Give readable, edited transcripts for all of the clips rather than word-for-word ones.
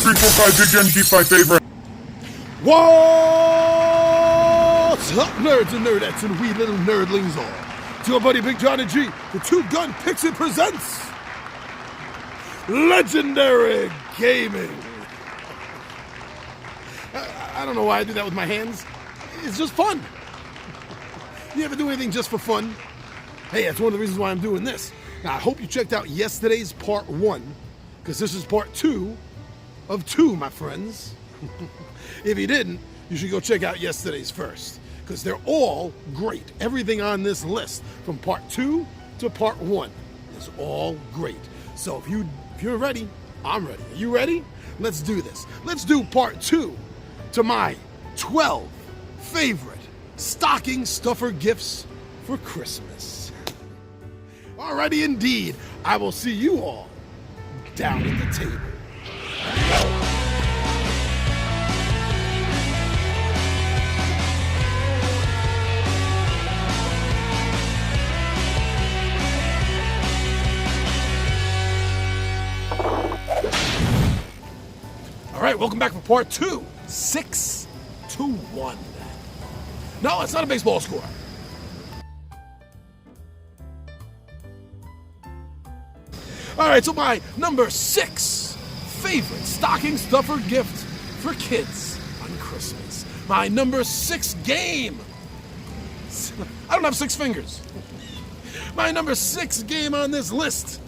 3, 4, 5, Big Jam, keep my favorite. What's up, nerds and nerdettes and wee little nerdlings all? It's your buddy Big Johnny G, the two-gun Pixie presents Legendary Gaming. I don't know why I do that with my hands. It's just fun. You ever do anything just for fun? Hey, that's one of the reasons why I'm doing this. Now, I hope you checked out yesterday's part 1, because this is part 2 of 2, my friends. If you didn't, you should go check out yesterday's first, because they're all great. Everything on this list, from part 2 to part 1, is all great. So if you're ready, I'm ready. Are you ready? Let's do this. Let's do part 2 to my 12 favorite stocking stuffer gifts for Christmas. Alrighty, indeed. I will see you all down at the table. All right, welcome back for part 2. 6-1. No, it's not a baseball score. All right, so my number 6 favorite stocking stuffer gift for kids on Christmas. My number 6 game. I don't have 6 fingers. My number 6 game on this list,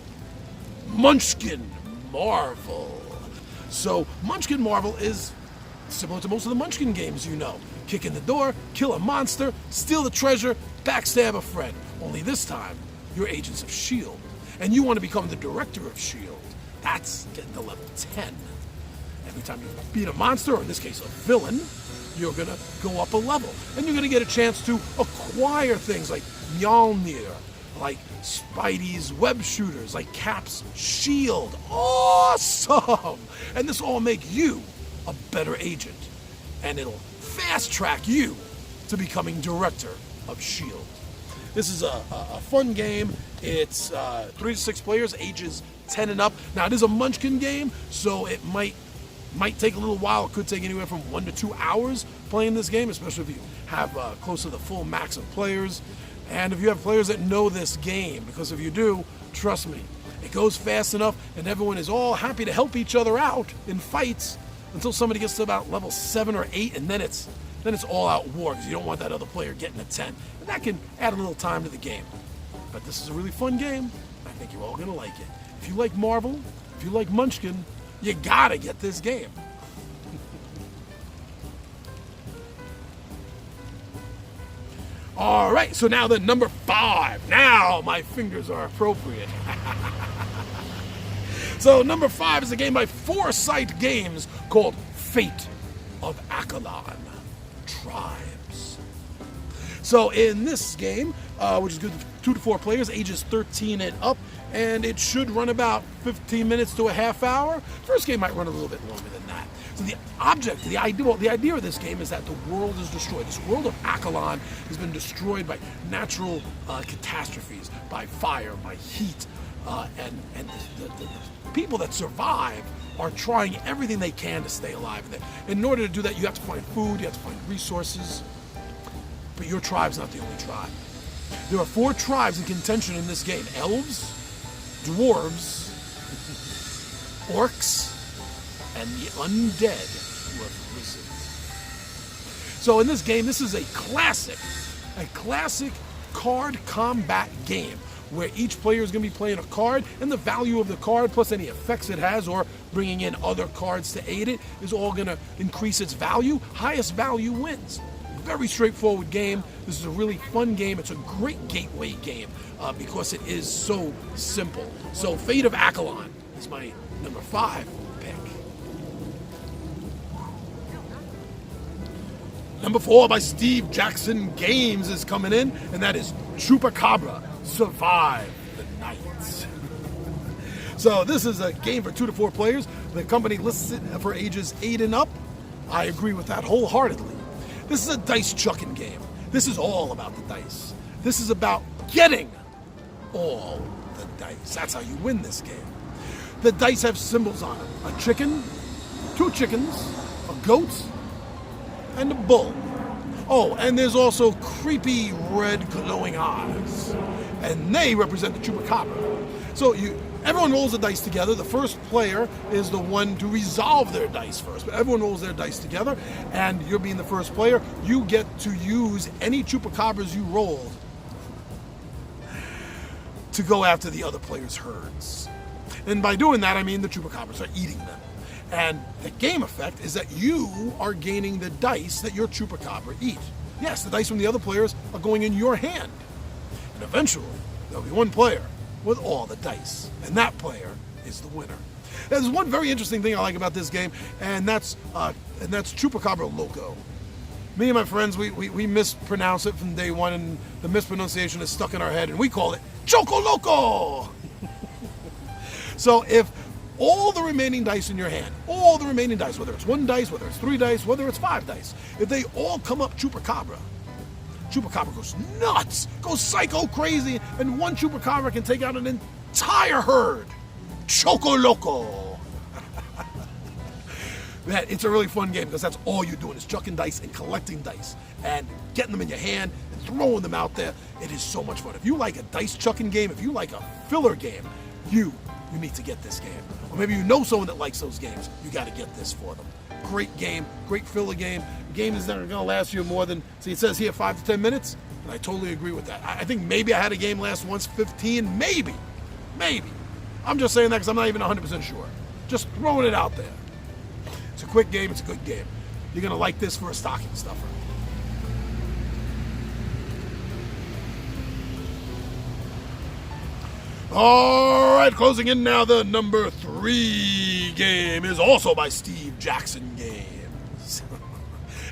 Munchkin Marvel. So Munchkin Marvel is similar to most of the Munchkin games you know. Kick in the door, kill a monster, steal the treasure, backstab a friend. Only this time, you're agents of S.H.I.E.L.D. And you want to become the director of S.H.I.E.L.D. That's getting to level 10. Every time you beat a monster, or in this case a villain, you're going to go up a level. And you're going to get a chance to acquire things like Mjolnir, like Spidey's web shooters, like Cap's shield. Awesome! And this will all make you a better agent. And it'll fast track you to becoming director of S.H.I.E.L.D. This is a fun game. It's 3 to 6 players, ages 10 and up. Now, it is a Munchkin game, so it might take a little while. It could take anywhere from 1 to 2 hours playing this game, especially if you have close to the full max of players. And if you have players that know this game, because if you do, trust me, it goes fast enough and everyone is all happy to help each other out in fights until somebody gets to about level 7 or 8, and then it's all out war, because you don't want that other player getting a 10. And that can add a little time to the game. But this is a really fun game. I think you're all going to like it. If you like Marvel, if you like Munchkin, you got to get this game. All right, so now the number 5. Now my fingers are appropriate. So number 5 is a game by Foresight Games called Fate of Akala Tribes. So in this game, which is good for 2 to 4 players, ages 13 and up, and it should run about 15 minutes to a half hour. First game might run a little bit longer than that. So the idea of this game is that the world is destroyed. This world of Akala has been destroyed by natural catastrophes, by fire, by heat, and the people that survive are trying everything they can to stay alive. In order to do that, you have to find food, you have to find resources. But your tribe's not the only tribe. There are 4 tribes in contention in this game: elves, dwarves, orcs, and the undead who have risen. So in this game, this is a classic card combat game, where each player is going to be playing a card, and the value of the card plus any effects it has or bringing in other cards to aid it is all going to increase its value. Highest value wins. Very straightforward game. This is a really fun game. It's a great gateway game because it is so simple. So Fate of Akala is my number 5 pick. Number 4 by Steve Jackson Games is coming in, and that is Chupacabra Survive the Night. So this is a game for 2 to 4 players. The company lists it for ages 8 and up. I agree with that wholeheartedly. This is a dice chucking game. This is all about the dice. This is about getting all the dice. That's how you win this game. The dice have symbols on them: a chicken, 2 chickens, a goat, and a bull. Oh, and there's also creepy red glowing eyes. And they represent the Chupacabra. So everyone rolls the dice together. The first player is the one to resolve their dice first. But everyone rolls their dice together, and you're being the first player. You get to use any Chupacabras you rolled to go after the other player's herds. And by doing that, I mean the Chupacabras are eating them. And the game effect is that you are gaining the dice that your Chupacabra eat. Yes, the dice from the other players are going in your hand. And eventually, there'll be one player with all the dice. And that player is the winner. There's one very interesting thing I like about this game, and that's Chupacabra Loco. Me and my friends, we mispronounce it from day one, and the mispronunciation is stuck in our head, and we call it Choco Loco! So if all the remaining dice in your hand, all the remaining dice, whether it's 1 dice, whether it's 3 dice, whether it's 5 dice, if they all come up Chupacabra goes nuts, goes psycho crazy, and one Chupacabra can take out an entire herd. Choco Loco! Man, it's a really fun game because that's all you're doing is chucking dice and collecting dice and getting them in your hand and throwing them out there. It is so much fun. If you like a dice chucking game, if you like a filler game, you need to get this game. Or maybe you know someone that likes those games. You got to get this for them. Great game, great filler game. The game is never going to last you more than, see, it says here 5 to 10 minutes, and I totally agree with that. I think maybe I had a game last once 15, maybe. I'm just saying that because I'm not even 100% sure. Just throwing it out there. It's a quick game, it's a good game. You're going to like this for a stocking stuffer. All right, closing in now, the number 3 game is also by Steve Jackson Games.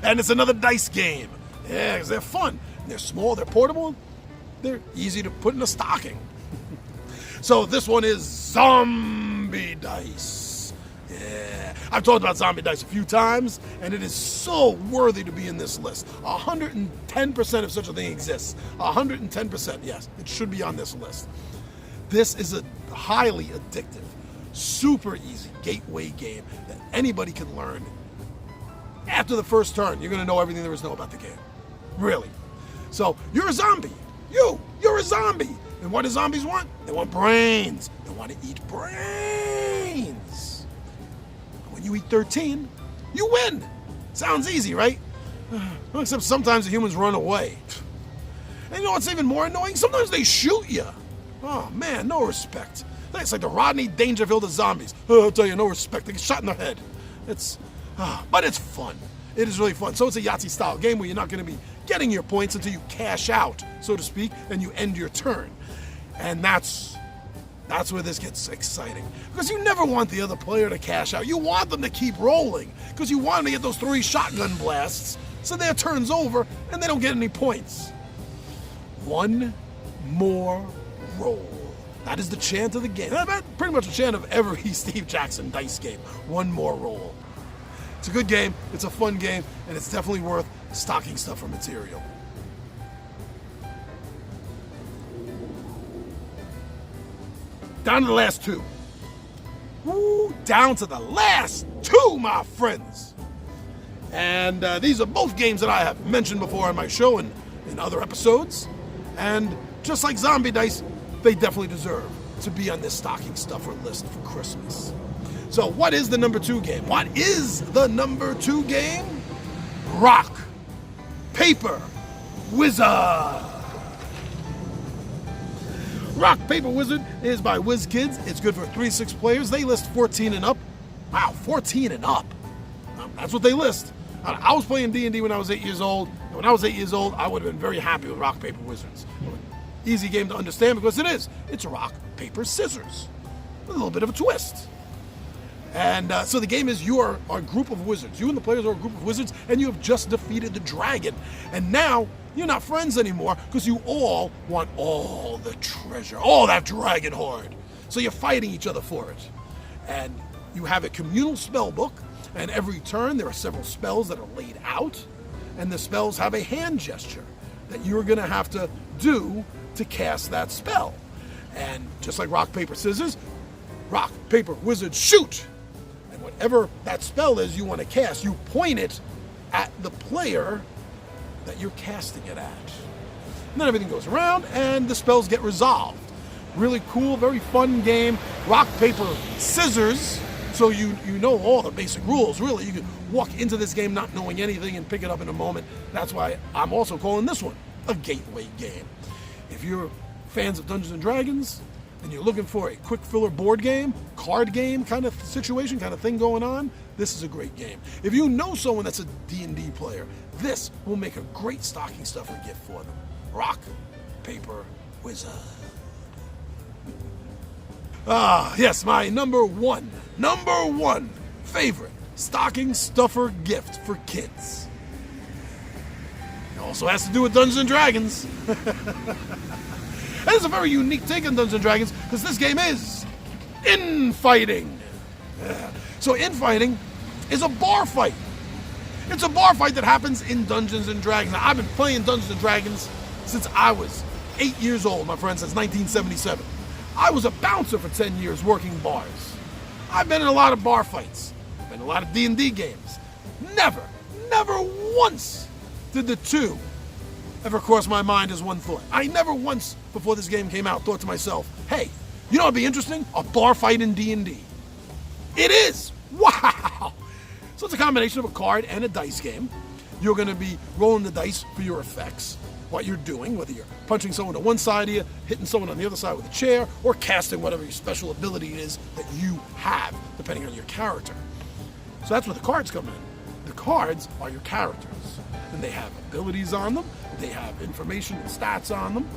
And it's another dice game. Yeah, because they're fun. They're small, they're portable, they're easy to put in a stocking. So this one is Zombie Dice. Yeah, I've talked about Zombie Dice a few times, and it is so worthy to be in this list. 110% if such a thing exists. 110%, yes, it should be on this list. This is a highly addictive, super easy gateway game that anybody can learn. After the first turn, you're going to know everything there is to know about the game. Really. So, you're a zombie. You're a zombie. And what do zombies want? They want brains. They want to eat brains. And when you eat 13, you win. Sounds easy, right? Except sometimes the humans run away. And you know what's even more annoying? Sometimes they shoot you. Oh, man, no respect. It's like the Rodney Dangerfield of zombies. I'll tell you, no respect. They get shot in the head. But it's fun. It is really fun. So it's a Yahtzee-style game where you're not going to be getting your points until you cash out, so to speak, and you end your turn. And that's where this gets exciting. Because you never want the other player to cash out. You want them to keep rolling. Because you want them to get those 3 shotgun blasts so their turn's over and they don't get any points. One more roll. That is the chant of the game. That's pretty much the chant of every Steve Jackson dice game. One more roll. It's a good game, it's a fun game, and it's definitely worth stocking stuffer material. Down to the last 2. Woo, down to the last 2, my friends. And these are both games that I have mentioned before on my show and in other episodes. And just like Zombie Dice, they definitely deserve to be on this stocking stuffer list for Christmas. So what is the number 2 game? What is the number 2 game? Rock, Paper, Wizard. Rock, Paper, Wizard is by WizKids. It's good for 3 to 6 players. They list 14 and up. Wow, 14 and up. That's what they list. I was playing D&D when I was 8 years old. And when I was 8 years old, I would have been very happy with Rock, Paper, Wizards. Easy game to understand because it is. It's rock, paper, scissors. With a little bit of a twist. And so the game is you are a group of wizards. You and the players are a group of wizards, and you have just defeated the dragon. And now you're not friends anymore because you all want all the treasure, all that dragon hoard. So you're fighting each other for it. And you have a communal spell book, and every turn there are several spells that are laid out, and the spells have a hand gesture that you're going to have to do to cast that spell. And just like rock, paper, scissors, rock, paper, wizard, shoot! And whatever that spell is you want to cast, you point it at the player that you're casting it at. And then everything goes around and the spells get resolved. Really cool, very fun game. Rock, paper, scissors. So you know all the basic rules, really. You can walk into this game not knowing anything and pick it up in a moment. That's why I'm also calling this one a gateway game. If you're fans of Dungeons & Dragons and you're looking for a quick filler board game, card game kind of situation, kind of thing going on, this is a great game. If you know someone that's a D&D player, this will make a great stocking stuffer gift for them. Rock, paper, wizard. Yes, my number one favorite stocking stuffer gift for kids. It also has to do with Dungeons & Dragons. And it's a very unique take on Dungeons & Dragons because this game is infighting. So infighting is a bar fight. It's a bar fight that happens in Dungeons & Dragons. Now, I've been playing Dungeons & Dragons since I was 8 years old, my friend, since 1977. I was a bouncer for 10 years working bars. I've been in a lot of bar fights. I've been in a lot of D&D games. Never once did the two ever cross my mind as one thought. I never once, before this game came out, thought to myself, hey, you know what'd be interesting? A bar fight in D&D. It is! Wow! So it's a combination of a card and a dice game. You're going to be rolling the dice for your effects, what you're doing, whether you're punching someone to one side of you, hitting someone on the other side with a chair, or casting whatever your special ability is that you have, depending on your character. So that's where the cards come in. The cards are your characters, and they have abilities on them, they have information and stats on them,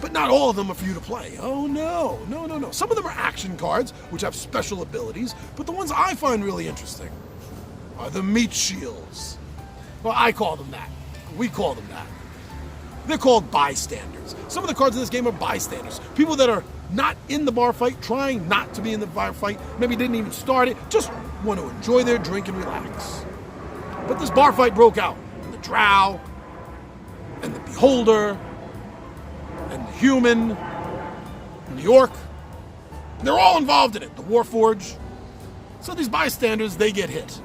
but not all of them are for you to play. Oh no. Some of them are action cards, which have special abilities, but the ones I find really interesting are the meat shields. Well, I call them that. We call them that. They're called bystanders. Some of the cards in this game are bystanders. People that are not in the bar fight, trying not to be in the bar fight, maybe didn't even start it, just want to enjoy their drink and relax. But this bar fight broke out. And the drow, and the beholder, and the human, and the orc, they're all involved in it. The warforge. So these bystanders, they get hit.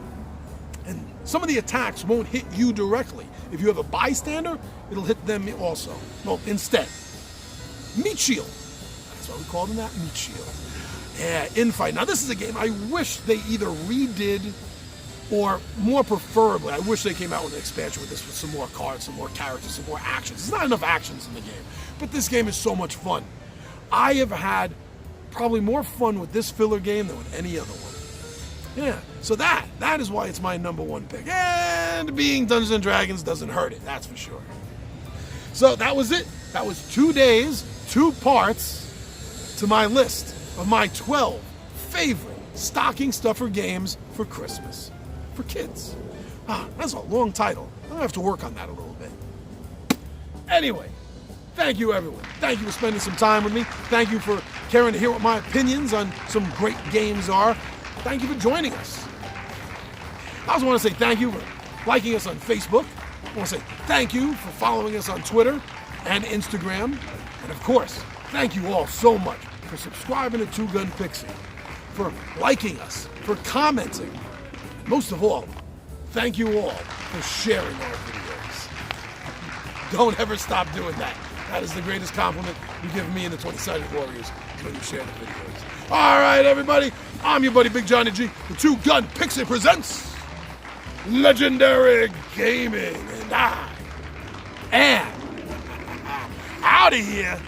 And some of the attacks won't hit you directly. If you have a bystander, it'll hit them also. Well, instead. Meat shield. That's why we call them that, meat shield. Yeah, infight. Now this is a game I wish they either redid or more preferably, I wish they came out with an expansion with this with some more cards, some more characters, some more actions. There's not enough actions in the game, but this game is so much fun. I have had probably more fun with this filler game than with any other one. Yeah, so that is why it's my number one pick. And being Dungeons & Dragons doesn't hurt it, that's for sure. So that was it. That was 2 days, 2 parts to my list of my 12 favorite stocking stuffer games for Christmas. For kids. That's a long title. I'm going to have to work on that a little bit. Anyway, thank you everyone. Thank you for spending some time with me. Thank you for caring to hear what my opinions on some great games are. Thank you for joining us. I also want to say thank you for liking us on Facebook. I want to say thank you for following us on Twitter and Instagram. And of course, thank you all so much for subscribing to Two Gun Pixie, for liking us, for commenting. And most of all, thank you all for sharing our videos. Don't ever stop doing that. That is the greatest compliment you give me and the 20-Sided Warriors when you share the videos. All right, everybody. I'm your buddy Big Johnny G. The Two Gun Pixie presents Legendary Gaming, and I am out of here.